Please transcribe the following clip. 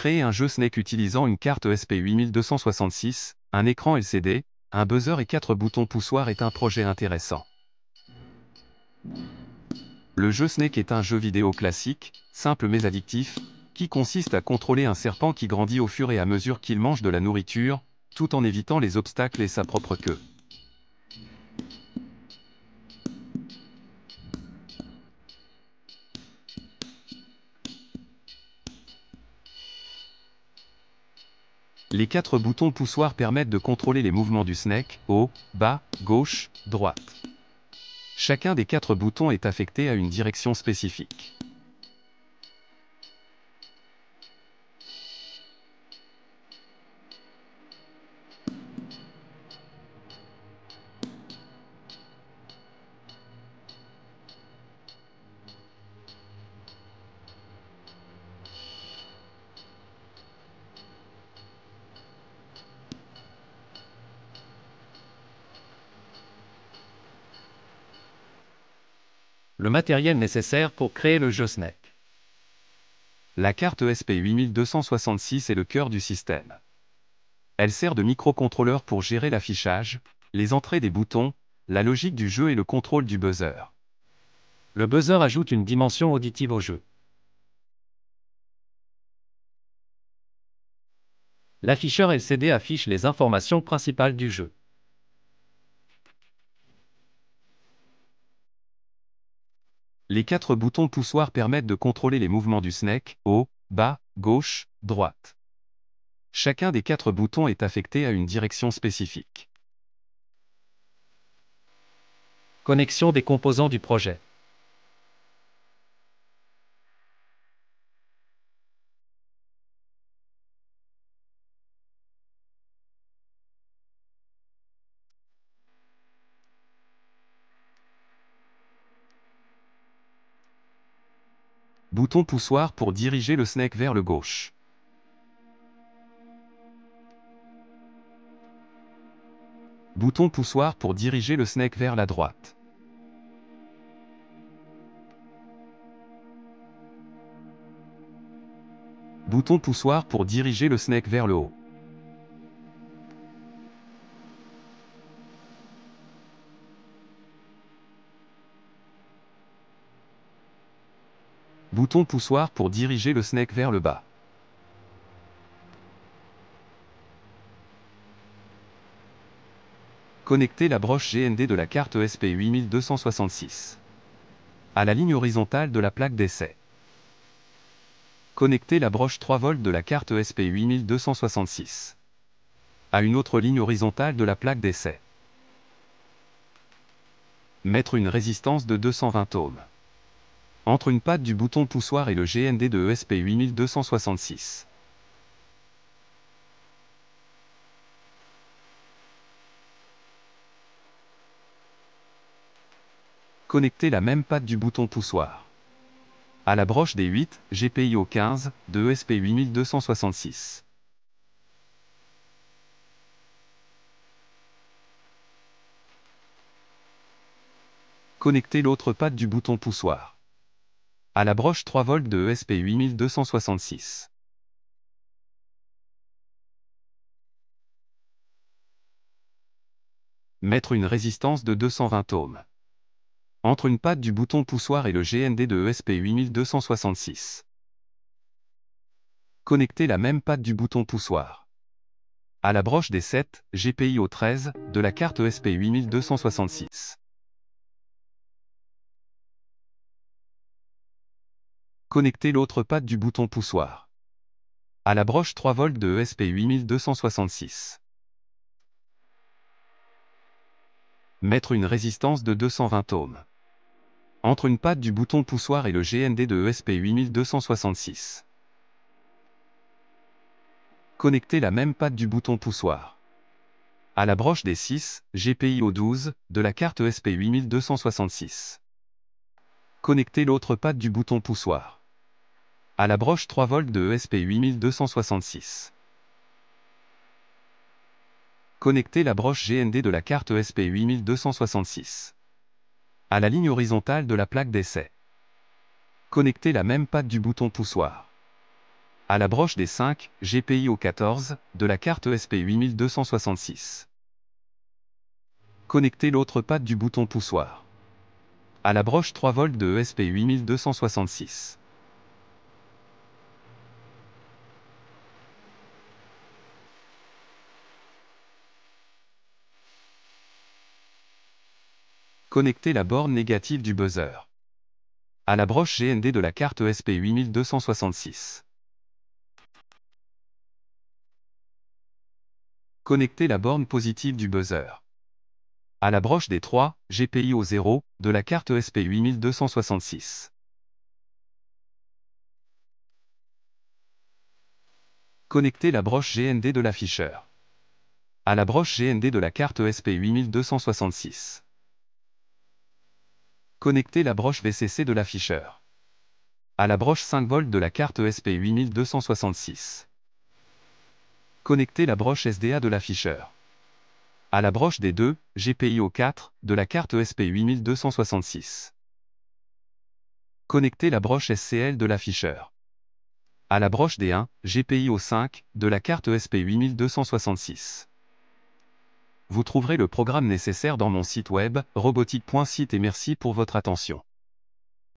Créer un jeu Snake utilisant une carte ESP8266, un écran LCD, un buzzer et 4 boutons poussoirs est un projet intéressant. Le jeu Snake est un jeu vidéo classique, simple mais addictif, qui consiste à contrôler un serpent qui grandit au fur et à mesure qu'il mange de la nourriture, tout en évitant les obstacles et sa propre queue. Les 4 boutons poussoirs permettent de contrôler les mouvements du Snake, haut, bas, gauche, droite. Chacun des 4 boutons est affecté à une direction spécifique. Le matériel nécessaire pour créer le jeu Snake. La carte ESP8266 est le cœur du système. Elle sert de microcontrôleur pour gérer l'affichage, les entrées des boutons, la logique du jeu et le contrôle du buzzer. Le buzzer ajoute une dimension auditive au jeu. L'afficheur LCD affiche les informations principales du jeu. Les 4 boutons poussoirs permettent de contrôler les mouvements du Snake, haut, bas, gauche, droite. Chacun des 4 boutons est affecté à une direction spécifique. Connexion des composants du projet. Bouton poussoir pour diriger le Snake vers le gauche. Bouton poussoir pour diriger le Snake vers la droite. Bouton poussoir pour diriger le Snake vers le haut. Bouton poussoir pour diriger le Snake vers le bas. Connecter la broche GND de la carte ESP8266 à la ligne horizontale de la plaque d'essai. Connecter la broche 3 volts de la carte ESP8266 à une autre ligne horizontale de la plaque d'essai. Mettre une résistance de 220 ohms entre une patte du bouton poussoir et le GND de ESP8266. Connecter la même patte du bouton poussoir à la broche des 8 GPIO 15 de ESP8266. Connecter l'autre patte du bouton poussoir à la broche 3 volts de ESP8266. Mettre une résistance de 220 ohms entre une patte du bouton poussoir et le GND de ESP8266. Connecter la même patte du bouton poussoir à la broche des 7 GPIO 13 de la carte ESP8266. Connecter l'autre patte du bouton poussoir à la broche 3 volts de ESP8266. Mettre une résistance de 220 ohms entre une patte du bouton poussoir et le GND de ESP8266. Connecter la même patte du bouton poussoir à la broche des 6 GPIO 12 de la carte ESP8266. Connecter l'autre patte du bouton poussoir à la broche 3 volts de ESP8266. Connecter la broche GND de la carte ESP8266 à la ligne horizontale de la plaque d'essai. Connecter la même patte du bouton poussoir À la broche des 5 GPIO 14 de la carte ESP8266. Connectez l'autre patte du bouton poussoir. À la broche 3 volts de ESP8266. Connectez la borne négative du buzzer. À la broche GND de la carte ESP8266. Connectez la borne positive du buzzer. À la broche des 3 GPIO 0 de la carte ESP8266. Connectez la broche GND de l'afficheur. À la broche GND de la carte ESP8266. Connectez la broche VCC de l'afficheur. À la broche 5 volts de la carte ESP8266. Connectez la broche SDA de l'afficheur. À la broche des 2 GPIO 4 de la carte ESP8266. Connectez la broche SCL de l'afficheur. À la broche des 1 GPIO 5 de la carte ESP8266. Vous trouverez le programme nécessaire dans mon site web, robotique.site et merci pour votre attention.